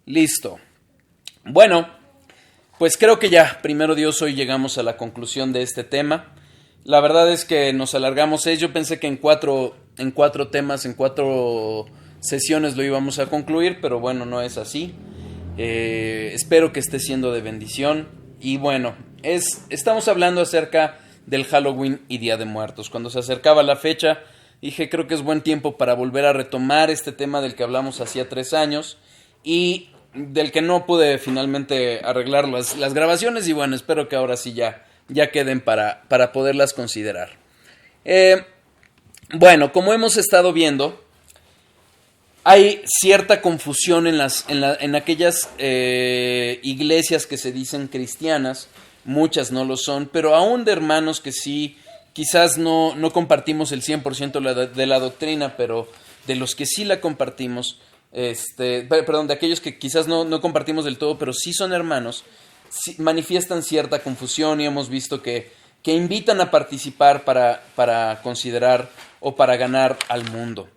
Listo. Bueno, pues creo que ya, primero Dios, hoy llegamos a la conclusión de este tema. La verdad es que nos alargamos. Yo pensé que en cuatro temas, en 4 sesiones lo íbamos a concluir, pero bueno, no es así. Espero que esté siendo de bendición. Y bueno, estamos hablando acerca del Halloween y Día de Muertos. Cuando se acercaba la fecha, dije, creo que es buen tiempo para volver a retomar este tema del que hablamos hacía 3 años y del que no pude finalmente arreglar las grabaciones. Y bueno, espero que ahora sí ya queden para poderlas considerar. Bueno, como hemos estado viendo, hay cierta confusión en aquellas iglesias que se dicen cristianas. Muchas no lo son, pero aún de hermanos que sí, quizás no compartimos el 100% de la doctrina, pero de los que sí la compartimos, de aquellos que quizás no compartimos del todo, pero sí son hermanos, sí, manifiestan cierta confusión y hemos visto que invitan a participar para considerar o para ganar al mundo.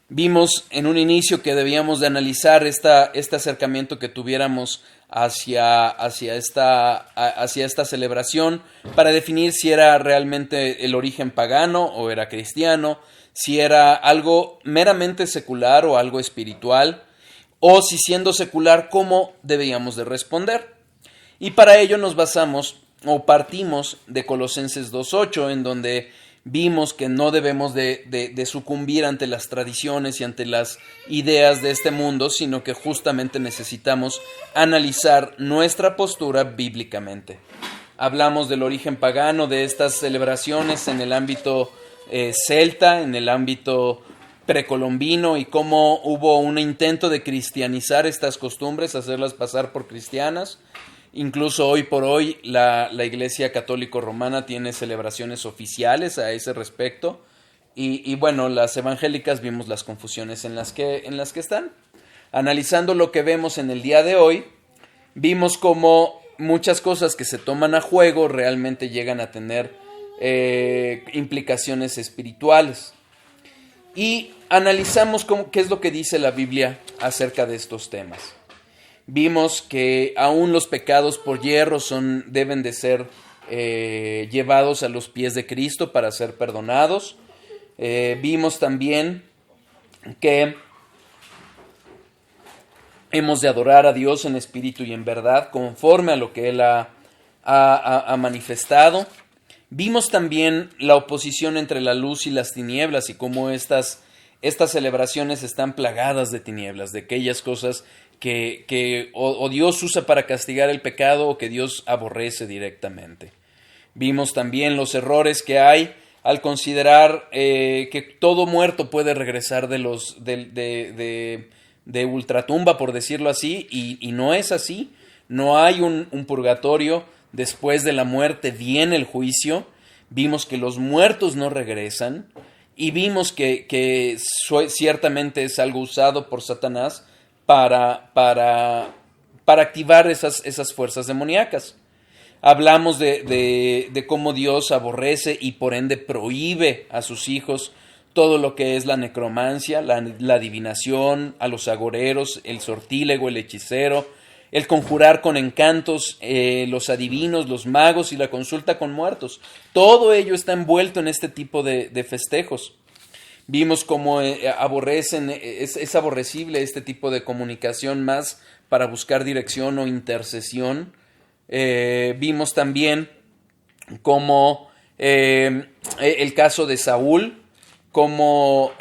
Vimos en un inicio que debíamos de analizar este acercamiento que tuviéramos hacia esta celebración para definir si era realmente el origen pagano o era cristiano, si era algo meramente secular o algo espiritual, o si siendo secular, ¿cómo debíamos de responder? Y para ello nos basamos o partimos de Colosenses 2:8, en donde vimos que no debemos de sucumbir ante las tradiciones y ante las ideas de este mundo, sino que justamente necesitamos analizar nuestra postura bíblicamente. Hablamos del origen pagano de estas celebraciones en el ámbito celta, en el ámbito precolombino, y cómo hubo un intento de cristianizar estas costumbres, hacerlas pasar por cristianas. Incluso hoy por hoy la Iglesia Católico Romana tiene celebraciones oficiales a ese respecto. Y bueno, las evangélicas vimos las confusiones en las que están. Analizando lo que vemos en el día de hoy, vimos cómo muchas cosas que se toman a juego realmente llegan a tener implicaciones espirituales. Y analizamos qué es lo que dice la Biblia acerca de estos temas. Vimos que aún los pecados por hierro deben de ser llevados a los pies de Cristo para ser perdonados. Vimos también que hemos de adorar a Dios en espíritu y en verdad, conforme a lo que Él ha manifestado. Vimos también la oposición entre la luz y las tinieblas y cómo estas celebraciones están plagadas de tinieblas, de aquellas cosas que o Dios usa para castigar el pecado o que Dios aborrece directamente. Vimos también los errores que hay al considerar que todo muerto puede regresar de ultratumba, por decirlo así, y no es así. No hay un purgatorio. Después de la muerte viene el juicio. Vimos que los muertos no regresan y vimos que ciertamente es algo usado por Satanás para activar esas fuerzas demoníacas. Hablamos de cómo Dios aborrece y por ende prohíbe a sus hijos todo lo que es la necromancia, la adivinación, a los agoreros, el sortílego, el hechicero, el conjurar con encantos, los adivinos, los magos y la consulta con muertos. Todo ello está envuelto en este tipo de festejos. Vimos cómo es aborrecible este tipo de comunicación más para buscar dirección o intercesión. Vimos también cómo el caso de Saúl, cómo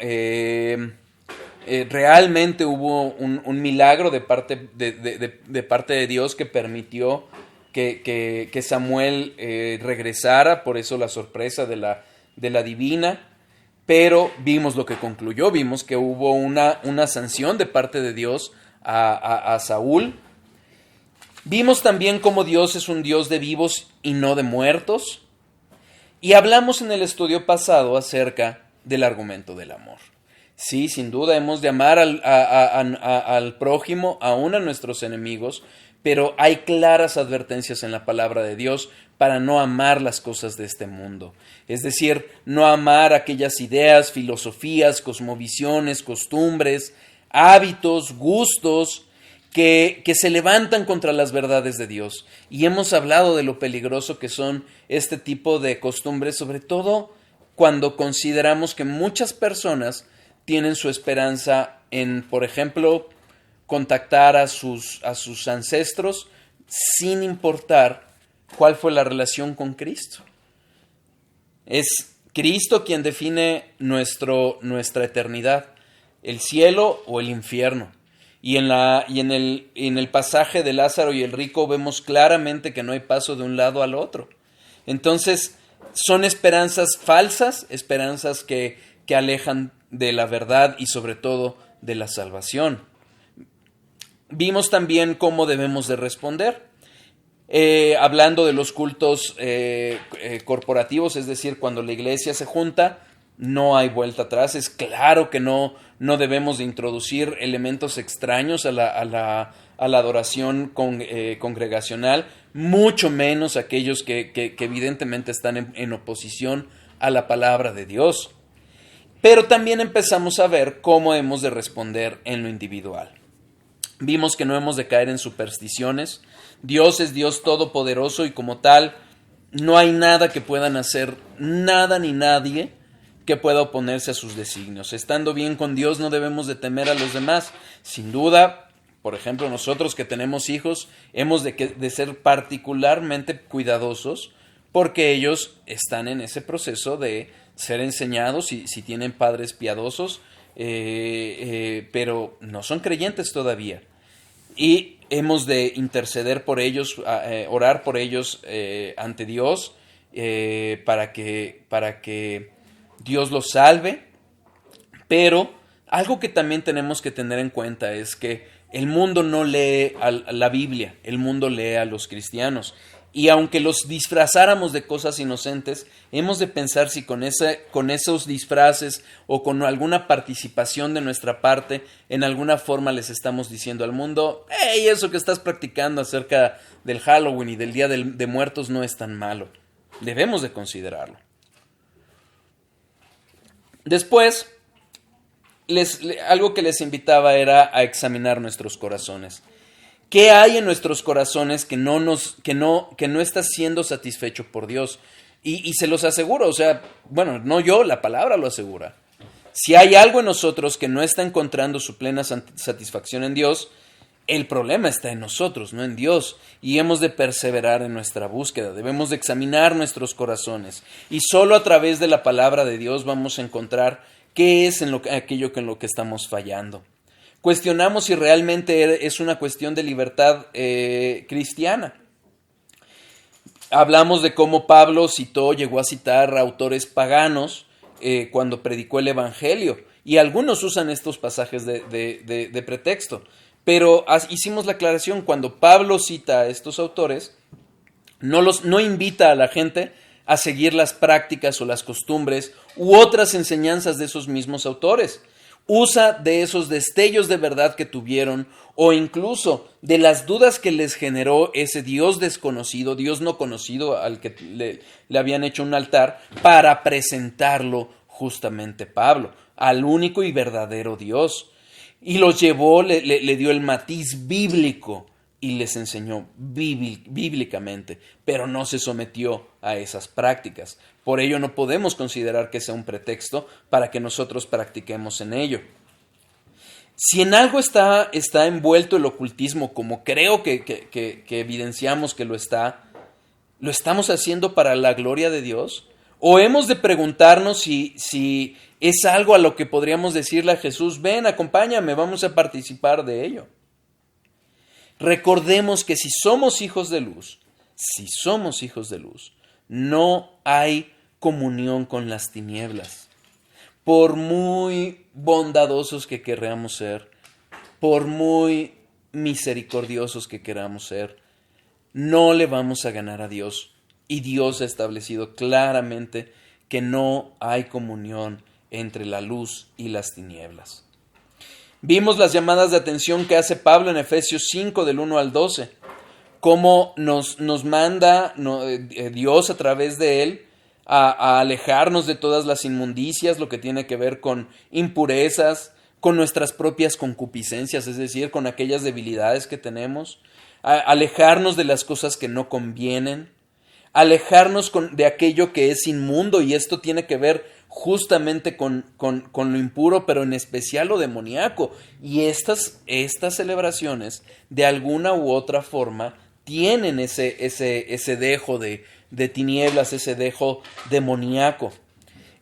realmente hubo un milagro de parte de Dios que permitió que Samuel regresara, por eso la sorpresa de la divina. Pero vimos lo que concluyó, vimos que hubo una sanción de parte de Dios a Saúl. Vimos también cómo Dios es un Dios de vivos y no de muertos. Y hablamos en el estudio pasado acerca del argumento del amor. Sí, sin duda hemos de amar al prójimo, aún a nuestros enemigos, pero hay claras advertencias en la palabra de Dios para no amar las cosas de este mundo. Es decir, no amar aquellas ideas, filosofías, cosmovisiones, costumbres, hábitos, gustos que se levantan contra las verdades de Dios. Y hemos hablado de lo peligroso que son este tipo de costumbres, sobre todo cuando consideramos que muchas personas tienen su esperanza en, por ejemplo, contactar a sus ancestros sin importar cuál fue la relación con Cristo. Es Cristo quien define nuestra eternidad, el cielo o el infierno. Y en el pasaje de Lázaro y el rico vemos claramente que no hay paso de un lado al otro. Entonces, son esperanzas falsas, esperanzas que alejan de la verdad y sobre todo de la salvación. Vimos también cómo debemos de responder. Hablando de los cultos corporativos, es decir, cuando la iglesia se junta, no hay vuelta atrás. Es claro que no debemos de introducir elementos extraños a la adoración congregacional, mucho menos aquellos que evidentemente están en oposición a la palabra de Dios. Pero también empezamos a ver cómo hemos de responder en lo individual. Vimos que no hemos de caer en supersticiones. Dios es Dios todopoderoso y como tal no hay nada que puedan hacer, nada ni nadie que pueda oponerse a sus designios. Estando bien con Dios no debemos de temer a los demás. Sin duda, por ejemplo, nosotros que tenemos hijos hemos de ser particularmente cuidadosos porque ellos están en ese proceso de ser enseñados si tienen padres piadosos, pero no son creyentes todavía. Y hemos de interceder por ellos, orar por ellos ante Dios para que Dios los salve. Pero algo que también tenemos que tener en cuenta es que el mundo no lee a la Biblia, el mundo lee a los cristianos. Y aunque los disfrazáramos de cosas inocentes, hemos de pensar si con esos disfraces o con alguna participación de nuestra parte, en alguna forma les estamos diciendo al mundo: hey, eso que estás practicando acerca del Halloween y del Día de Muertos no es tan malo. Debemos de considerarlo. Después, algo que les invitaba era a examinar nuestros corazones. ¿Qué hay en nuestros corazones que no está siendo satisfecho por Dios? Y se los aseguro, o sea, bueno, no yo, la palabra lo asegura. Si hay algo en nosotros que no está encontrando su plena satisfacción en Dios, el problema está en nosotros, no en Dios. Y hemos de perseverar en nuestra búsqueda, debemos de examinar nuestros corazones. Y solo a través de la palabra de Dios vamos a encontrar qué es aquello en lo que estamos fallando. Cuestionamos si realmente es una cuestión de libertad cristiana. Hablamos de cómo Pablo llegó a citar a autores paganos cuando predicó el Evangelio. Y algunos usan estos pasajes de pretexto. Pero hicimos la aclaración, cuando Pablo cita a estos autores, no invita a la gente a seguir las prácticas o las costumbres u otras enseñanzas de esos mismos autores. Usa de esos destellos de verdad que tuvieron o incluso de las dudas que les generó ese Dios desconocido, Dios no conocido al que le habían hecho un altar, para presentarlo justamente Pablo, al único y verdadero Dios. Y los llevó, le dio el matiz bíblico y les enseñó bíblicamente, pero no se sometió a esas prácticas. Por ello no podemos considerar que sea un pretexto para que nosotros practiquemos en ello. Si en algo está envuelto el ocultismo, como creo que evidenciamos que lo estamos haciendo para la gloria de Dios, o hemos de preguntarnos si es algo a lo que podríamos decirle a Jesús: ven, acompáñame, vamos a participar de ello. Recordemos que si somos hijos de luz, no hay comunión con las tinieblas. Por muy bondadosos que queramos ser, por muy misericordiosos que queramos ser, no le vamos a ganar a Dios. Y Dios ha establecido claramente que no hay comunión entre la luz y las tinieblas. Vimos las llamadas de atención que hace Pablo en Efesios 5 del 1 al 12, cómo nos manda Dios a través de él a alejarnos de todas las inmundicias, lo que tiene que ver con impurezas, con nuestras propias concupiscencias, es decir, con aquellas debilidades que tenemos, alejarnos de las cosas que no convienen, alejarnos de aquello que es inmundo, y esto tiene que ver justamente con lo impuro, pero en especial lo demoníaco. Y estas celebraciones, de alguna u otra forma, tienen ese dejo de tinieblas, ese dejo demoníaco.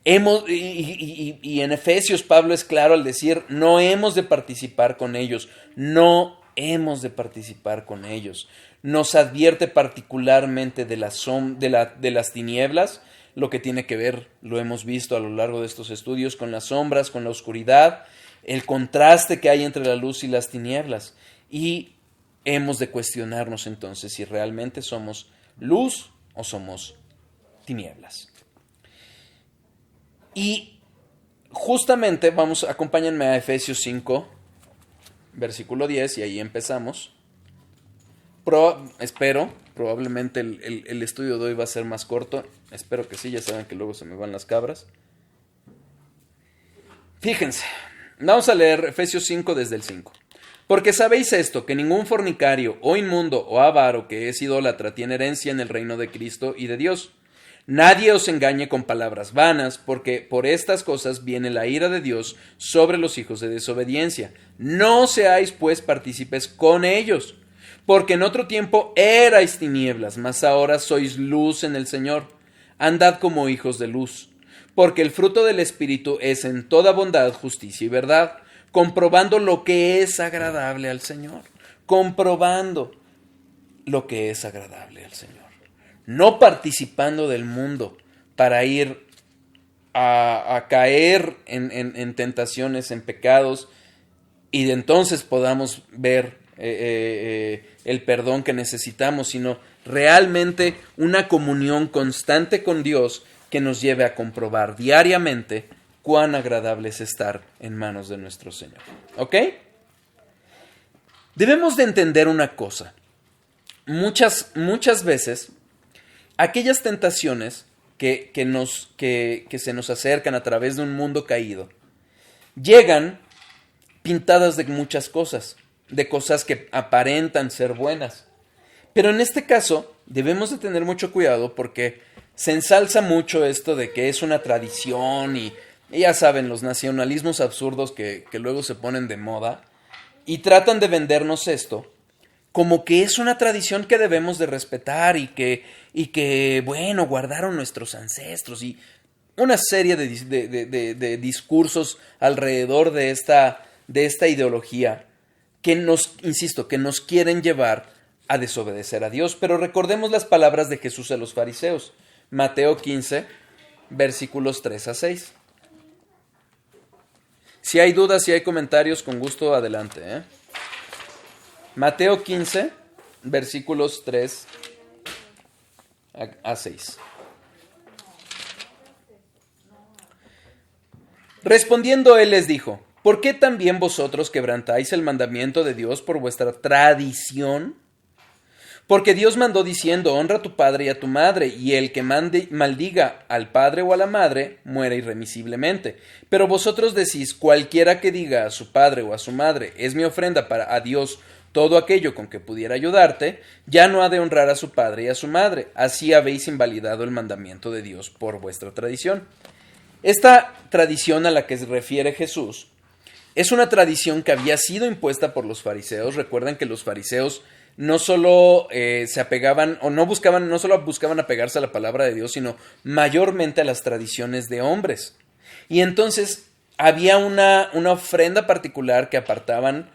Y en Efesios Pablo es claro al decir, no hemos de participar con ellos, no hemos de participar con ellos. Nos advierte particularmente de las tinieblas, lo que tiene que ver, lo hemos visto a lo largo de estos estudios, con las sombras, con la oscuridad, el contraste que hay entre la luz y las tinieblas. Y hemos de cuestionarnos entonces si realmente somos luz o somos tinieblas. Y justamente acompáñenme a Efesios 5, versículo 10, y ahí empezamos. Probablemente el estudio de hoy va a ser más corto. Espero que sí, ya saben que luego se me van las cabras. Fíjense, vamos a leer Efesios 5 desde el 5. Porque sabéis esto, que ningún fornicario, o inmundo, o avaro, que es idólatra, tiene herencia en el reino de Cristo y de Dios. Nadie os engañe con palabras vanas, porque por estas cosas viene la ira de Dios sobre los hijos de desobediencia. No seáis pues partícipes con ellos, porque en otro tiempo erais tinieblas, mas ahora sois luz en el Señor. Andad como hijos de luz, porque el fruto del Espíritu es en toda bondad, justicia y verdad, comprobando lo que es agradable al Señor. Comprobando lo que es agradable al Señor. No participando del mundo para ir a caer en tentaciones, en pecados, y de entonces podamos ver el perdón que necesitamos, sino realmente una comunión constante con Dios que nos lleve a comprobar diariamente cuán agradable es estar en manos de nuestro Señor. ¿Ok? Debemos de entender una cosa. Muchas veces, aquellas tentaciones que se nos acercan a través de un mundo caído, llegan pintadas de muchas cosas, de cosas que aparentan ser buenas. Pero en este caso debemos de tener mucho cuidado porque se ensalza mucho esto de que es una tradición y ya saben, los nacionalismos absurdos que luego se ponen de moda y tratan de vendernos esto como que es una tradición que debemos de respetar y que bueno, guardaron nuestros ancestros y una serie de discursos alrededor de esta ideología que que nos quieren llevar a desobedecer a Dios. Pero recordemos las palabras de Jesús a los fariseos. Mateo 15, versículos 3 a 6. Si hay dudas, si hay comentarios, con gusto adelante. Mateo 15, versículos 3 a 6. Respondiendo él les dijo: ¿por qué también vosotros quebrantáis el mandamiento de Dios por vuestra tradición? Porque Dios mandó diciendo: honra a tu padre y a tu madre, y el que maldiga al padre o a la madre muera irremisiblemente. Pero vosotros decís: cualquiera que diga a su padre o a su madre, es mi ofrenda a Dios todo aquello con que pudiera ayudarte, ya no ha de honrar a su padre y a su madre. Así habéis invalidado el mandamiento de Dios por vuestra tradición. Esta tradición a la que se refiere Jesús es una tradición que había sido impuesta por los fariseos. Recuerden que los fariseos no solo se apegaban o no solo buscaban apegarse a la palabra de Dios, sino mayormente a las tradiciones de hombres. Y entonces había una ofrenda particular que apartaban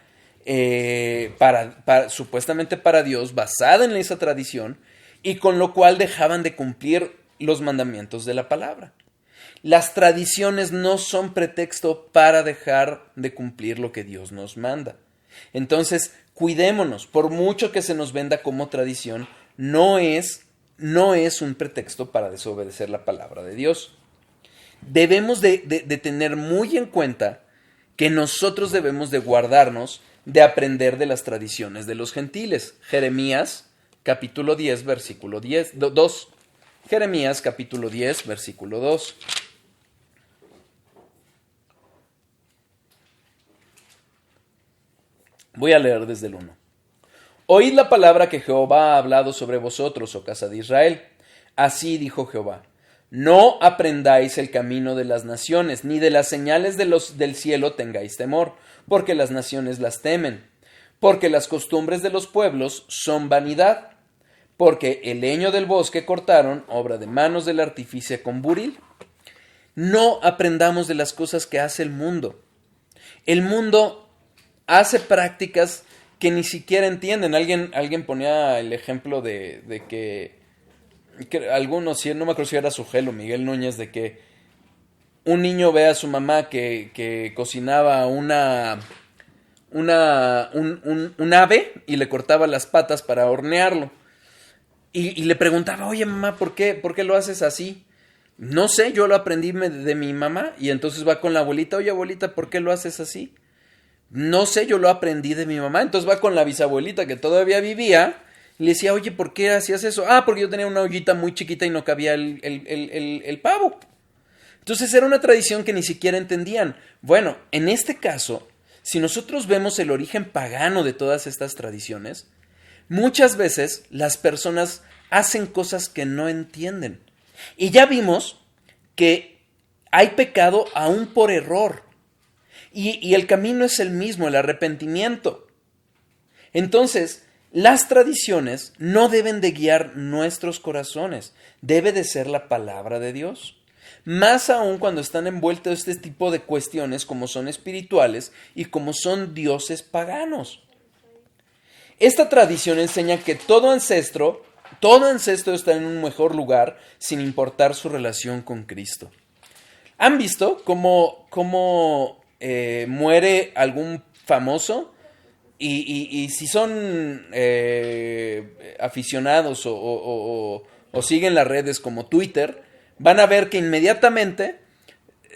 supuestamente para Dios, basada en esa tradición, y con lo cual dejaban de cumplir los mandamientos de la palabra. Las tradiciones no son pretexto para dejar de cumplir lo que Dios nos manda. Entonces, cuidémonos, por mucho que se nos venda como tradición, no es un pretexto para desobedecer la palabra de Dios. Debemos de tener muy en cuenta que nosotros debemos de guardarnos de aprender de las tradiciones de los gentiles. Jeremías, capítulo 10, versículo 2. Jeremías, capítulo 10, versículo 2. Voy a leer desde el 1. Oíd la palabra que Jehová ha hablado sobre vosotros, oh casa de Israel. Así dijo Jehová: no aprendáis el camino de las naciones, ni de las señales del cielo tengáis temor, porque las naciones las temen, porque las costumbres de los pueblos son vanidad, porque el leño del bosque cortaron, obra de manos del artífice con buril. No aprendamos de las cosas que hace el mundo. El mundo hace prácticas que ni siquiera entienden. Alguien ponía el ejemplo de que algunos, no me acuerdo si era Sugel o Miguel Núñez, de que un niño ve a su mamá que cocinaba un ave y le cortaba las patas para hornearlo. Y le preguntaba, oye mamá, ¿por qué lo haces así? No sé, yo lo aprendí de mi mamá. Y entonces va con la abuelita, oye abuelita, ¿por qué lo haces así? No sé, yo lo aprendí de mi mamá. Entonces va con la bisabuelita que todavía vivía y le decía, oye, ¿por qué hacías eso? Ah, porque yo tenía una ollita muy chiquita y no cabía el pavo. Entonces era una tradición que ni siquiera entendían. Bueno, en este caso, si nosotros vemos el origen pagano de todas estas tradiciones, muchas veces las personas hacen cosas que no entienden. Y ya vimos que hay pecado aún por error. Y el camino es el mismo, el arrepentimiento. Entonces, las tradiciones no deben de guiar nuestros corazones. Debe de ser la palabra de Dios. Más aún cuando están envueltos este tipo de cuestiones como son espirituales y como son dioses paganos. Esta tradición enseña que todo ancestro está en un mejor lugar sin importar su relación con Cristo. ¿Han visto cómo muere algún famoso? Y si son aficionados o siguen las redes como Twitter, van a ver que inmediatamente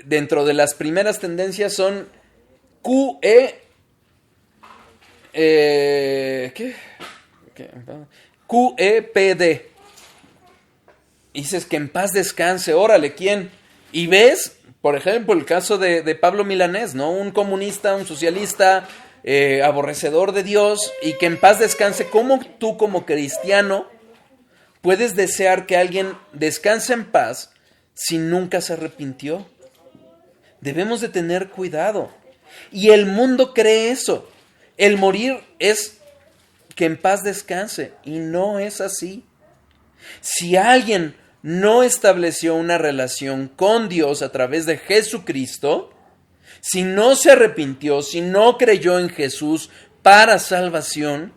dentro de las primeras tendencias son QEPD. Y dices que en paz descanse, órale, ¿quién? Y ves, por ejemplo, el caso de Pablo Milanés, ¿no? Un comunista, un socialista, aborrecedor de Dios, y que en paz descanse. ¿Cómo tú como cristiano puedes desear que alguien descanse en paz si nunca se arrepintió? Debemos de tener cuidado. Y el mundo cree eso. El morir es que en paz descanse, y no es así. Si alguien no estableció una relación con Dios a través de Jesucristo, si no se arrepintió, si no creyó en Jesús para salvación,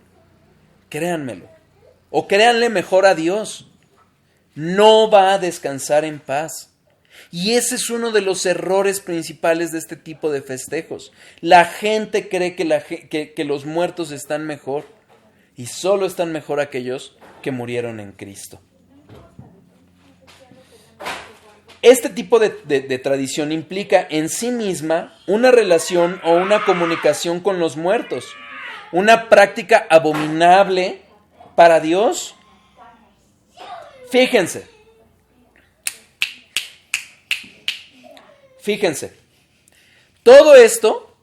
créanmelo, o créanle mejor a Dios, no va a descansar en paz. Y ese es uno de los errores principales de este tipo de festejos. La gente cree que los muertos están mejor, y solo están mejor aquellos que murieron en Cristo. Este tipo de tradición implica en sí misma una relación o una comunicación con los muertos, una práctica abominable para Dios. Fíjense, todo esto,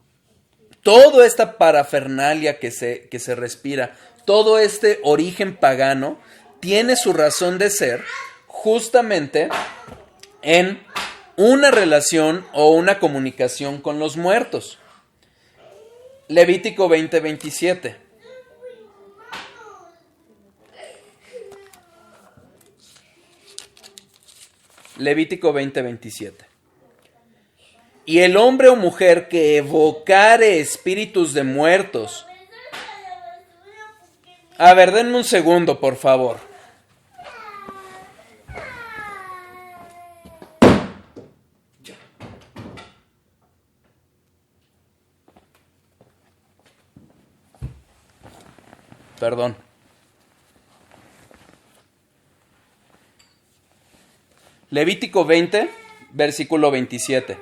toda esta parafernalia que se respira, todo este origen pagano, tiene su razón de ser justamente en una relación o una comunicación con los muertos. Levítico 20:27. Levítico 20:27. Y el hombre o mujer que evocare espíritus de muertos. A ver, denme un segundo, por favor. Perdón. Levítico 20, versículo 27.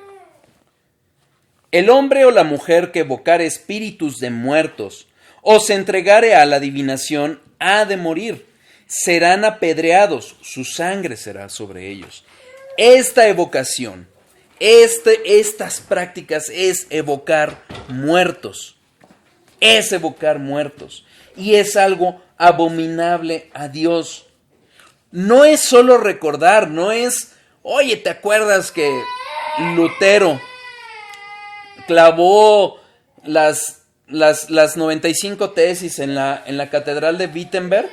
El hombre o la mujer que evocare espíritus de muertos o se entregare a la adivinación ha de morir. Serán apedreados, su sangre será sobre ellos. Esta evocación, estas prácticas es evocar muertos. es evocar muertos y es algo abominable a Dios. No es solo recordar, no es, oye, ¿te acuerdas que Lutero clavó las 95 tesis en la catedral de Wittenberg?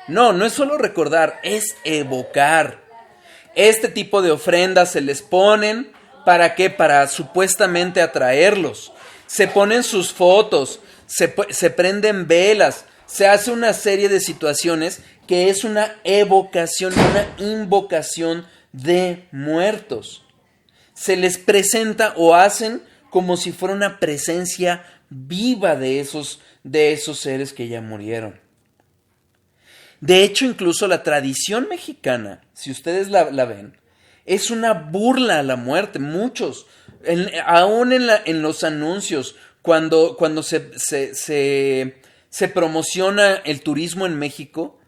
No, no es solo recordar, es evocar. Este tipo de ofrendas se les ponen, ¿para qué? Para supuestamente atraerlos. Se ponen sus fotos, se prenden velas, se hace una serie de situaciones que es una evocación, una invocación de muertos. Se les presenta o hacen como si fuera una presencia viva de esos seres que ya murieron. De hecho, incluso la tradición mexicana, si ustedes la ven, es una burla a la muerte. Muchos, aún en los anuncios, cuando se promociona el turismo en México,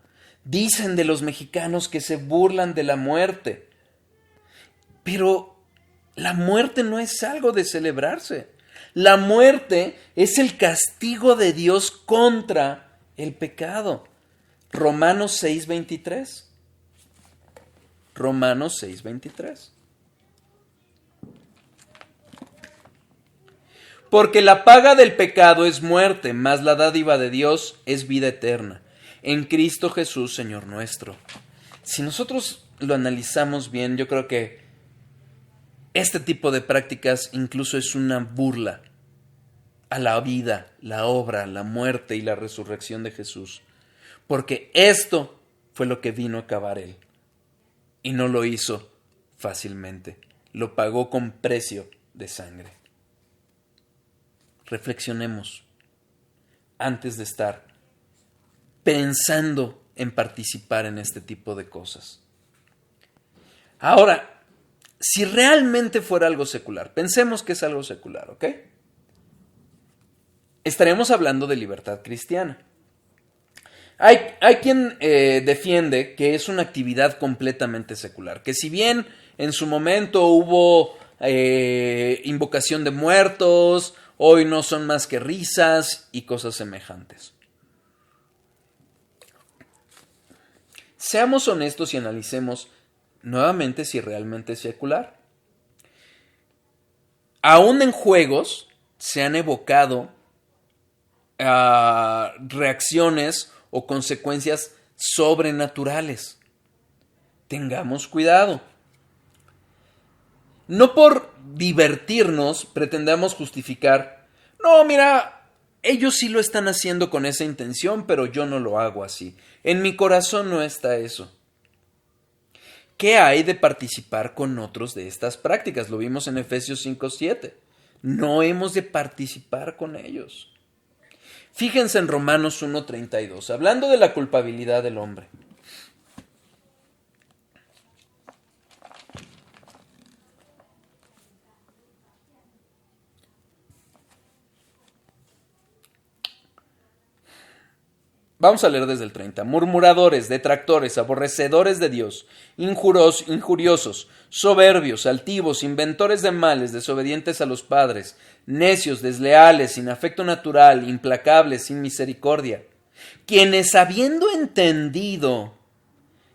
dicen de los mexicanos que se burlan de la muerte. Pero la muerte no es algo de celebrarse. La muerte es el castigo de Dios contra el pecado. Romanos 6:23. Romanos 6:23. Porque la paga del pecado es muerte, mas la dádiva de Dios es vida eterna, en Cristo Jesús, Señor nuestro. Si nosotros lo analizamos bien, yo creo que este tipo de prácticas incluso es una burla a la vida, la obra, la muerte y la resurrección de Jesús. Porque esto fue lo que vino a acabar Él. Y no lo hizo fácilmente. Lo pagó con precio de sangre. Reflexionemos antes de estar pensando en participar en este tipo de cosas. Ahora, si realmente fuera algo secular, pensemos que es algo secular, ¿ok? Estaremos hablando de libertad cristiana. Hay quien defiende que es una actividad completamente secular, que si bien en su momento hubo invocación de muertos, hoy no son más que risas y cosas semejantes. Seamos honestos y analicemos nuevamente si realmente es secular. Aún en juegos se han evocado reacciones o consecuencias sobrenaturales. Tengamos cuidado. No por divertirnos pretendamos justificar, no, mira, ellos sí lo están haciendo con esa intención, pero yo no lo hago así. En mi corazón no está eso. ¿Qué hay de participar con otros de estas prácticas? Lo vimos en Efesios 5:7. No hemos de participar con ellos. Fíjense en Romanos 1:32, hablando de la culpabilidad del hombre. Vamos a leer desde el 30. Murmuradores, detractores, aborrecedores de Dios, injuriosos, soberbios, altivos, inventores de males, desobedientes a los padres, necios, desleales, sin afecto natural, implacables, sin misericordia, quienes habiendo entendido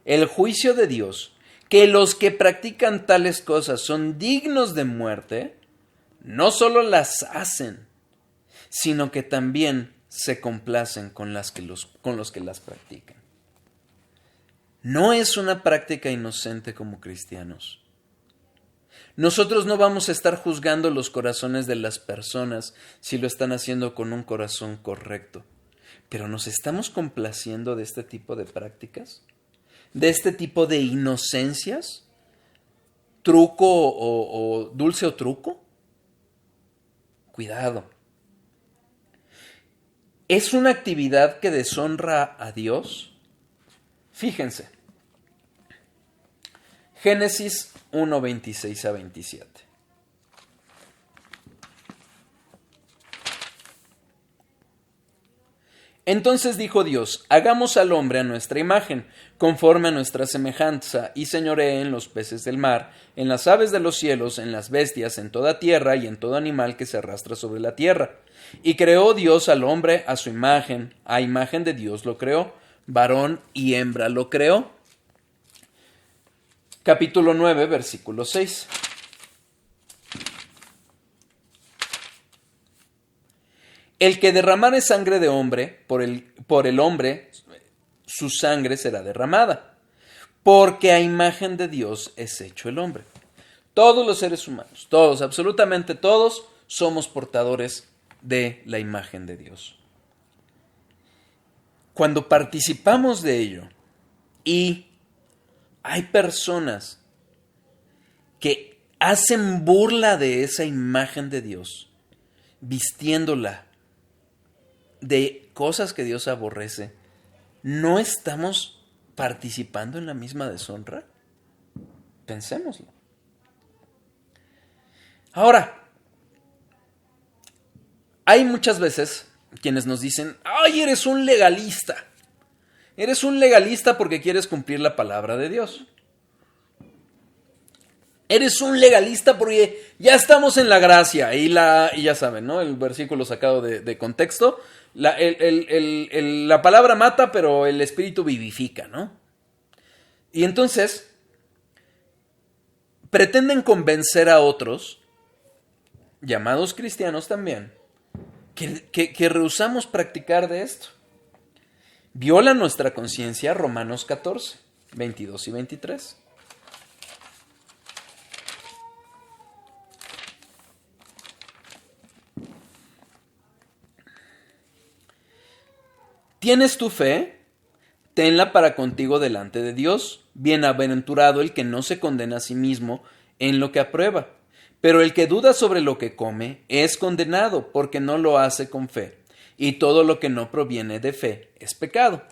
el juicio de Dios, que los que practican tales cosas son dignos de muerte, no solo las hacen, sino que también se complacen con los que las practican. No es una práctica inocente como cristianos. Nosotros no vamos a estar juzgando los corazones de las personas si lo están haciendo con un corazón correcto. Pero ¿nos estamos complaciendo de este tipo de prácticas? ¿De este tipo de inocencias? ¿Truco o dulce o truco? Cuidado. ¿Es una actividad que deshonra a Dios? Fíjense. Génesis 1:26-27. Entonces dijo Dios, hagamos al hombre a nuestra imagen, conforme a nuestra semejanza, y señoree en los peces del mar, en las aves de los cielos, en las bestias, en toda tierra y en todo animal que se arrastra sobre la tierra. Y creó Dios al hombre a su imagen, a imagen de Dios lo creó, varón y hembra lo creó. Capítulo 9, versículo 6. El que derramare sangre de hombre, por el hombre, su sangre será derramada, porque a imagen de Dios es hecho el hombre. Todos los seres humanos, todos, absolutamente todos, somos portadores de la imagen de Dios. Cuando participamos de ello y hay personas que hacen burla de esa imagen de Dios, vistiéndola de cosas que Dios aborrece, ¿no estamos participando en la misma deshonra? Pensémoslo. Ahora, hay muchas veces quienes nos dicen, ¡ay, eres un legalista! Eres un legalista porque quieres cumplir la palabra de Dios. Eres un legalista porque ya estamos en la gracia. Y ya saben, ¿no? El versículo sacado de contexto. La palabra mata, pero el espíritu vivifica, ¿no? Y entonces pretenden convencer a otros, llamados cristianos también, que rehusamos practicar de esto. Viola nuestra conciencia Romanos 14, 22 y 23. ¿Tienes tu fe? Tenla para contigo delante de Dios. Bienaventurado el que no se condena a sí mismo en lo que aprueba. Pero el que duda sobre lo que come es condenado, porque no lo hace con fe. Y todo lo que no proviene de fe es pecado.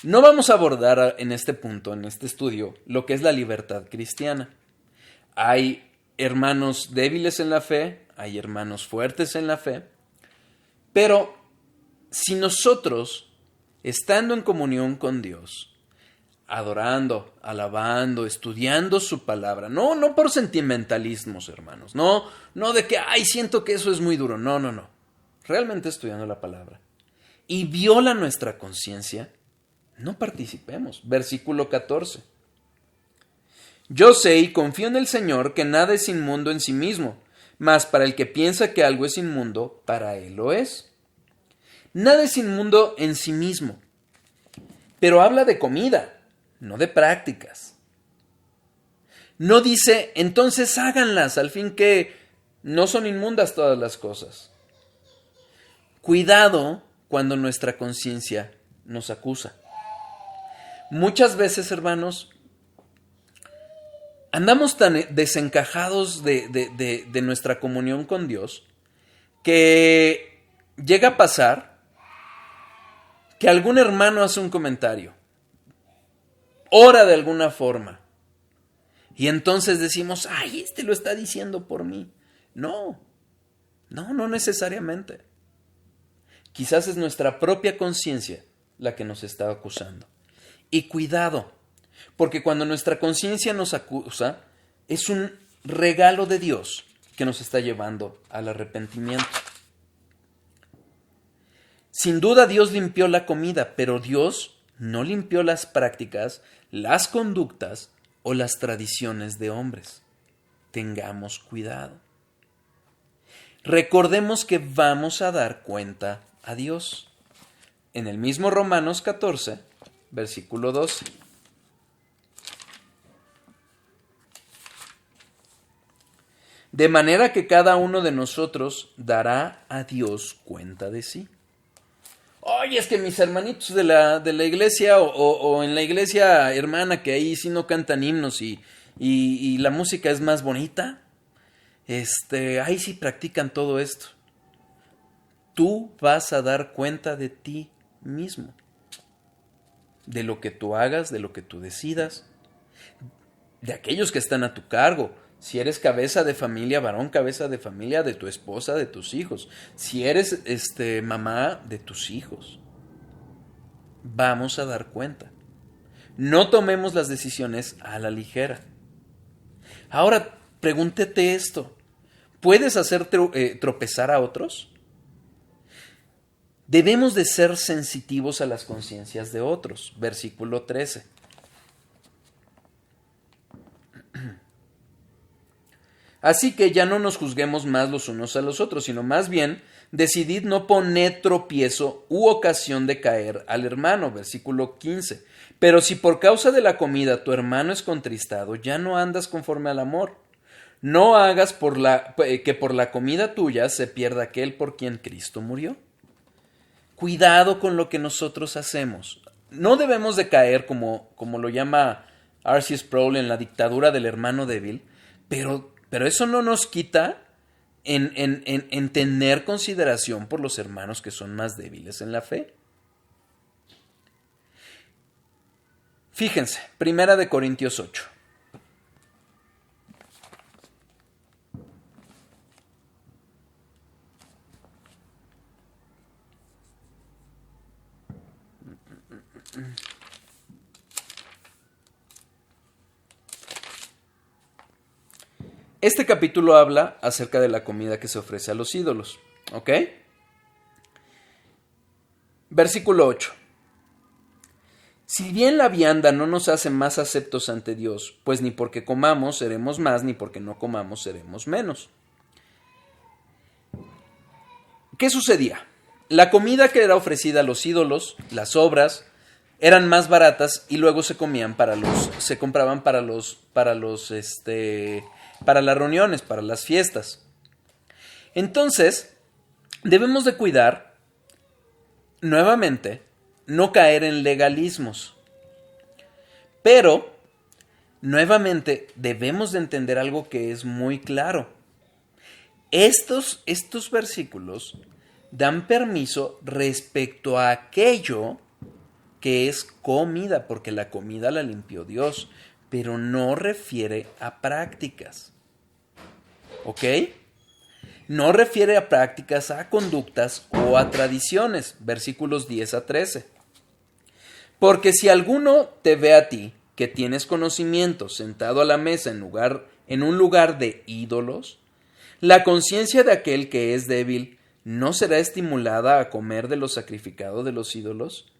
No vamos a abordar en este punto, en este estudio, lo que es la libertad cristiana. Hay hermanos débiles en la fe, hay hermanos fuertes en la fe, pero si nosotros, estando en comunión con Dios, adorando, alabando, estudiando su palabra, no por sentimentalismos, hermanos, no de que, ay, siento que eso es muy duro, no, realmente estudiando la palabra, y viola nuestra conciencia, no participemos. Versículo 14. Yo sé y confío en el Señor que nada es inmundo en sí mismo, mas para el que piensa que algo es inmundo, para él lo es. Nada es inmundo en sí mismo, pero habla de comida, no de prácticas. No dice, entonces háganlas, al fin que no son inmundas todas las cosas. Cuidado cuando nuestra conciencia nos acusa. Muchas veces, hermanos, andamos tan desencajados de nuestra comunión con Dios que llega a pasar que algún hermano hace un comentario, ora de alguna forma, y entonces decimos, ay, este lo está diciendo por mí. No necesariamente. Quizás es nuestra propia conciencia la que nos está acusando. Y cuidado, porque cuando nuestra conciencia nos acusa, es un regalo de Dios que nos está llevando al arrepentimiento. Sin duda Dios limpió la comida, pero Dios no limpió las prácticas, las conductas o las tradiciones de hombres. Tengamos cuidado. Recordemos que vamos a dar cuenta a Dios. En el mismo Romanos 14, versículo 12. De manera que cada uno de nosotros dará a Dios cuenta de sí. Oye, es que mis hermanitos de la iglesia o en la iglesia hermana, que ahí sí no cantan himnos y la música es más bonita, ahí sí practican todo esto. Tú vas a dar cuenta de ti mismo, de lo que tú hagas, de lo que tú decidas, de aquellos que están a tu cargo. Si eres cabeza de familia, varón, cabeza de familia, de tu esposa, de tus hijos. Si eres mamá, de tus hijos. vamos a dar cuenta. No tomemos las decisiones a la ligera. Ahora, pregúntate esto. ¿Puedes hacer tropezar a otros? Debemos de ser sensitivos a las conciencias de otros. Versículo 13. Así que ya no nos juzguemos más los unos a los otros, sino más bien decidid no poner tropiezo u ocasión de caer al hermano. Versículo 15. Pero si por causa de la comida tu hermano es contristado, ya no andas conforme al amor. No hagas que por la comida tuya se pierda aquel por quien Cristo murió. Cuidado con lo que nosotros hacemos. No debemos de caer, como lo llama R.C. Sproul, en la dictadura del hermano débil, pero eso no nos quita en tener consideración por los hermanos que son más débiles en la fe. Fíjense, 1 Corintios 8. Este capítulo habla acerca de la comida que se ofrece a los ídolos, ¿ok? Versículo 8. Si bien la vianda no nos hace más aceptos ante Dios, pues ni porque comamos seremos más, ni porque no comamos seremos menos. ¿Qué sucedía? La comida que era ofrecida a los ídolos, las obras, eran más baratas y luego se compraban para las reuniones, para las fiestas. Entonces, debemos de cuidar, nuevamente, no caer en legalismos. Pero, nuevamente, debemos de entender algo que es muy claro. Estos versículos dan permiso respecto a aquello que es comida, porque la comida la limpió Dios, pero no refiere a prácticas. ¿Ok? No refiere a prácticas, a conductas o a tradiciones. Versículos 10 a 13. Porque si alguno te ve a ti, que tienes conocimiento, sentado a la mesa en un lugar de ídolos, la conciencia de aquel que es débil no será estimulada a comer de lo sacrificado de los ídolos.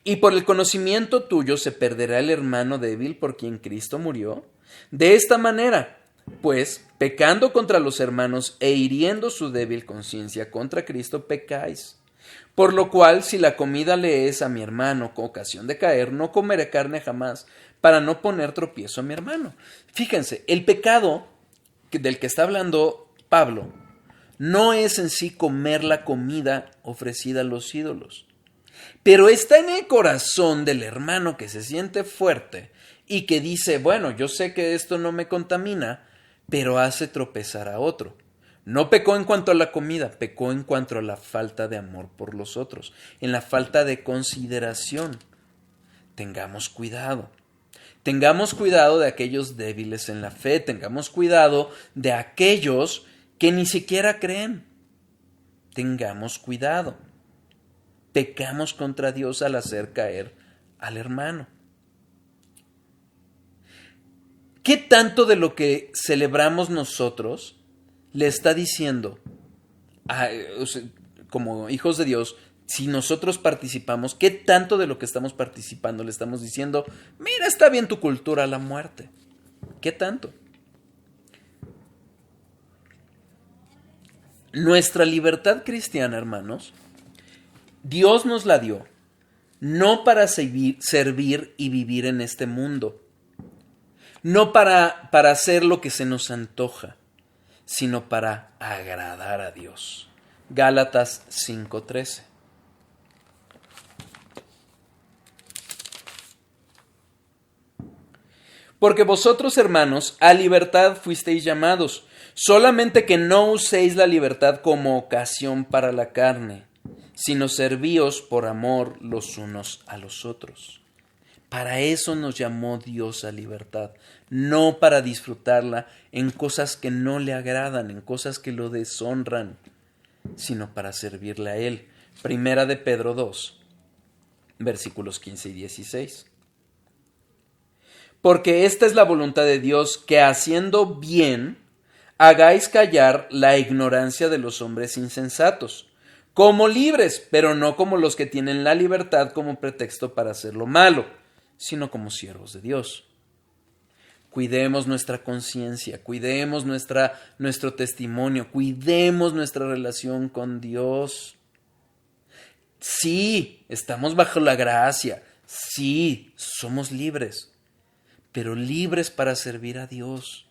Y por el conocimiento tuyo se perderá el hermano débil por quien Cristo murió. De esta manera, pues, pecando contra los hermanos e hiriendo su débil conciencia contra Cristo, pecáis. Por lo cual, si la comida le es a mi hermano con ocasión de caer, no comeré carne jamás, para no poner tropiezo a mi hermano. Fíjense, el pecado del que está hablando Pablo no es en sí comer la comida ofrecida a los ídolos, pero está en el corazón del hermano que se siente fuerte y que dice, bueno, yo sé que esto no me contamina, pero hace tropezar a otro. No pecó en cuanto a la comida, pecó en cuanto a la falta de amor por los otros, en la falta de consideración. Tengamos cuidado. Tengamos cuidado de aquellos débiles en la fe, tengamos cuidado de aquellos que ni siquiera creen. Tengamos cuidado. Pecamos contra Dios al hacer caer al hermano. ¿Qué tanto de lo que celebramos nosotros le está diciendo como hijos de Dios? Si nosotros participamos, ¿qué tanto de lo que estamos participando le estamos diciendo, mira, está bien tu cultura a la muerte? ¿Qué tanto? Nuestra libertad cristiana, hermanos, Dios nos la dio, no para servir y vivir en este mundo, no para hacer lo que se nos antoja, sino para agradar a Dios. Gálatas 5:13. Porque vosotros, hermanos, a libertad fuisteis llamados, solamente que no uséis la libertad como ocasión para la carne, sino servíos por amor los unos a los otros. Para eso nos llamó Dios a libertad, no para disfrutarla en cosas que no le agradan, en cosas que lo deshonran, sino para servirle a Él. Primera de Pedro 2. versículos 15 y 16. Porque esta es la voluntad de Dios, que haciendo bien, hagáis callar la ignorancia de los hombres insensatos, como libres, pero no como los que tienen la libertad como pretexto para hacer lo malo, sino como siervos de Dios. Cuidemos nuestra conciencia, cuidemos nuestro testimonio, cuidemos nuestra relación con Dios. Sí, estamos bajo la gracia, sí, somos libres, pero libres para servir a Dios,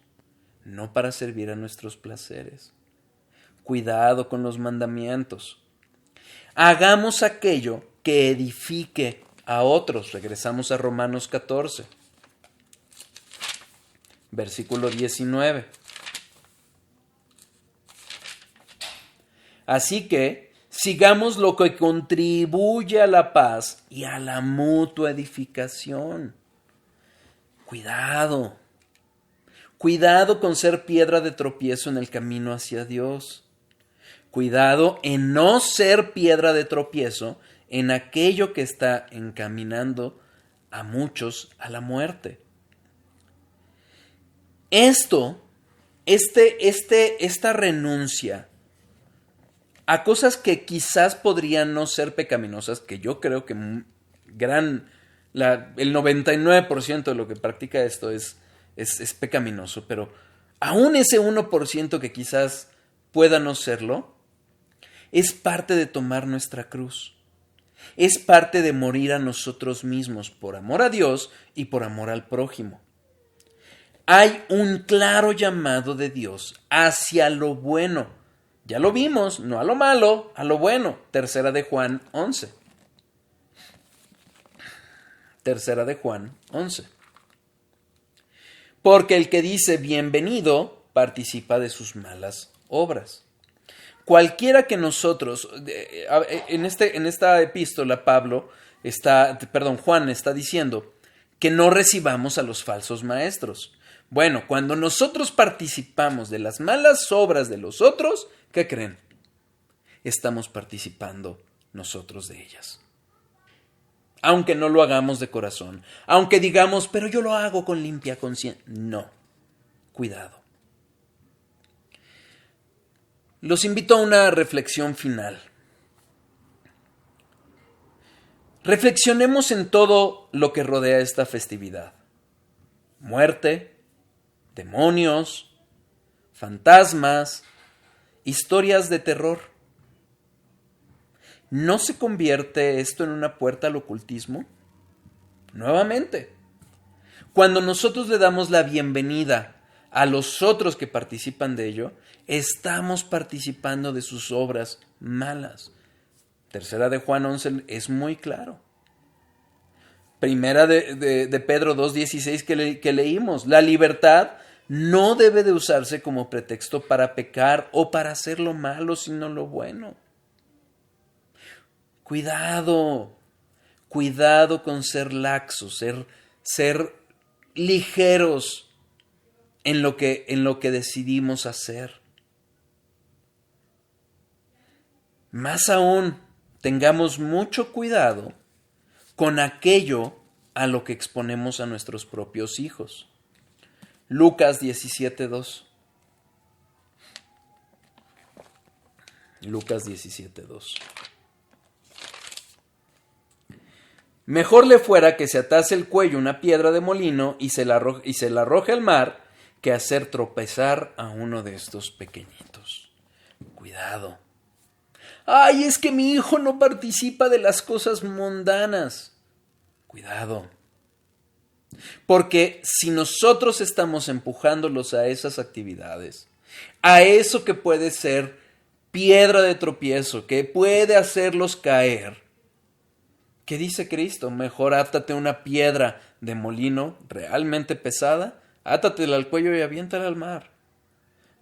no para servir a nuestros placeres. Cuidado con los mandamientos. Hagamos aquello que edifique a otros. Regresamos a Romanos 14, versículo 19. Así que sigamos lo que contribuye a la paz y a la mutua edificación. Cuidado. Cuidado con ser piedra de tropiezo en el camino hacia Dios. Cuidado en no ser piedra de tropiezo en aquello que está encaminando a muchos a la muerte. Esta renuncia a cosas que quizás podrían no ser pecaminosas, que yo creo que el 99% de lo que practica esto es pecaminoso, pero aún ese 1% que quizás pueda no serlo, es parte de tomar nuestra cruz. Es parte de morir a nosotros mismos por amor a Dios y por amor al prójimo. Hay un claro llamado de Dios hacia lo bueno. Ya lo vimos, no a lo malo, a lo bueno. Tercera de Juan 11. Tercera de Juan 11. Porque el que dice bienvenido participa de sus malas obras. Cualquiera que nosotros, en esta epístola Juan está diciendo que no recibamos a los falsos maestros. Bueno, cuando nosotros participamos de las malas obras de los otros, ¿qué creen? Estamos participando nosotros de ellas. Aunque no lo hagamos de corazón, aunque digamos, pero yo lo hago con limpia conciencia. No, cuidado. Los invito a una reflexión final. Reflexionemos en todo lo que rodea esta festividad. Muerte, demonios, fantasmas, historias de terror. ¿No se convierte esto en una puerta al ocultismo? Nuevamente, cuando nosotros le damos la bienvenida a los otros que participan de ello, estamos participando de sus obras malas. Tercera de Juan 11 es muy claro. Primera de Pedro 2:16 que leímos. La libertad no debe de usarse como pretexto para pecar o para hacer lo malo, sino lo bueno. Cuidado con ser laxos, ser ligeros en lo que decidimos hacer. Más aún, tengamos mucho cuidado con aquello a lo que exponemos a nuestros propios hijos. Lucas 17:2. Lucas 17:2. Mejor le fuera que se atase el cuello una piedra de molino y se la arroje al mar, que hacer tropezar a uno de estos pequeñitos. Cuidado. Ay, es que mi hijo no participa de las cosas mundanas. Cuidado. Porque si nosotros estamos empujándolos a esas actividades, a eso que puede ser piedra de tropiezo, que puede hacerlos caer, ¿qué dice Cristo? Mejor átate una piedra de molino realmente pesada, átatela al cuello y aviéntala al mar.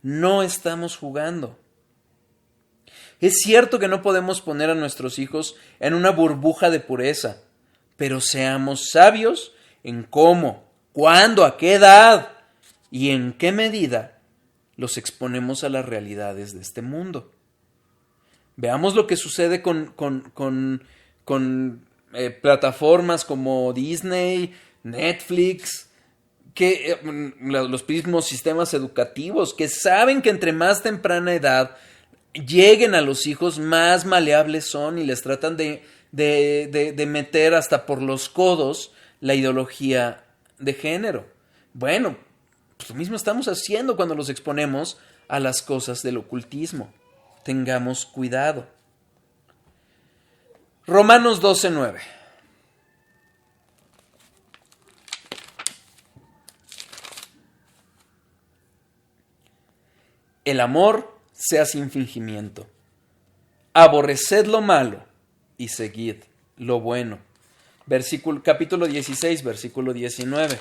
No estamos jugando. Es cierto que no podemos poner a nuestros hijos en una burbuja de pureza, pero seamos sabios en cómo, cuándo, a qué edad y en qué medida los exponemos a las realidades de este mundo. Veamos lo que sucede con plataformas como Disney, Netflix, los mismos sistemas educativos, que saben que entre más temprana edad lleguen a los hijos, más maleables son y les tratan de meter hasta por los codos la ideología de género. Bueno, pues lo mismo estamos haciendo cuando los exponemos a las cosas del ocultismo. Tengamos cuidado. Romanos 12:9. El amor sea sin fingimiento. Aborreced lo malo y seguid lo bueno. Capítulo 16, versículo 19.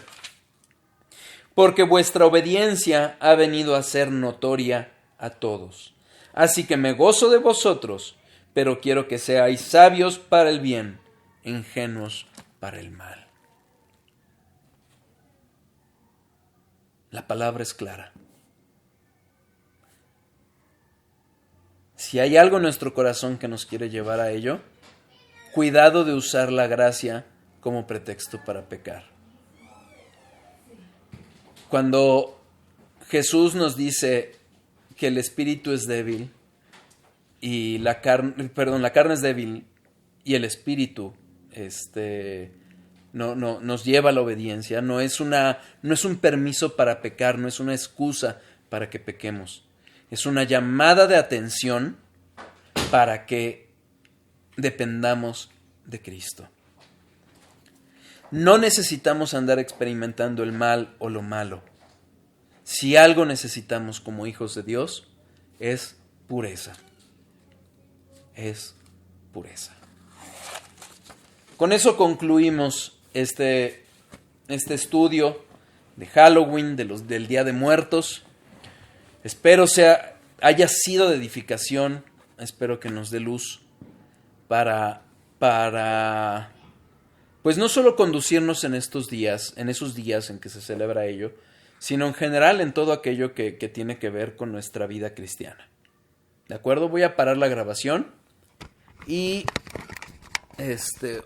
Porque vuestra obediencia ha venido a ser notoria a todos. Así que me gozo de vosotros, pero quiero que seáis sabios para el bien, ingenuos para el mal. La palabra es clara. Si hay algo en nuestro corazón que nos quiere llevar a ello, cuidado de usar la gracia como pretexto para pecar. Cuando Jesús nos dice que el espíritu es débil y la carne es débil y el espíritu nos lleva a la obediencia, no es un permiso para pecar, no es una excusa para que pequemos. Es una llamada de atención para que dependamos de Cristo. No necesitamos andar experimentando el mal o lo malo. Si algo necesitamos como hijos de Dios, es pureza. Es pureza. Con eso concluimos este estudio de Halloween, del Día de Muertos. Espero haya sido de edificación, espero que nos dé luz para pues no solo conducirnos en esos días en que se celebra ello, sino en general en todo aquello que tiene que ver con nuestra vida cristiana. ¿De acuerdo? Voy a parar la grabación y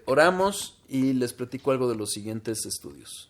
oramos y les platico algo de los siguientes estudios.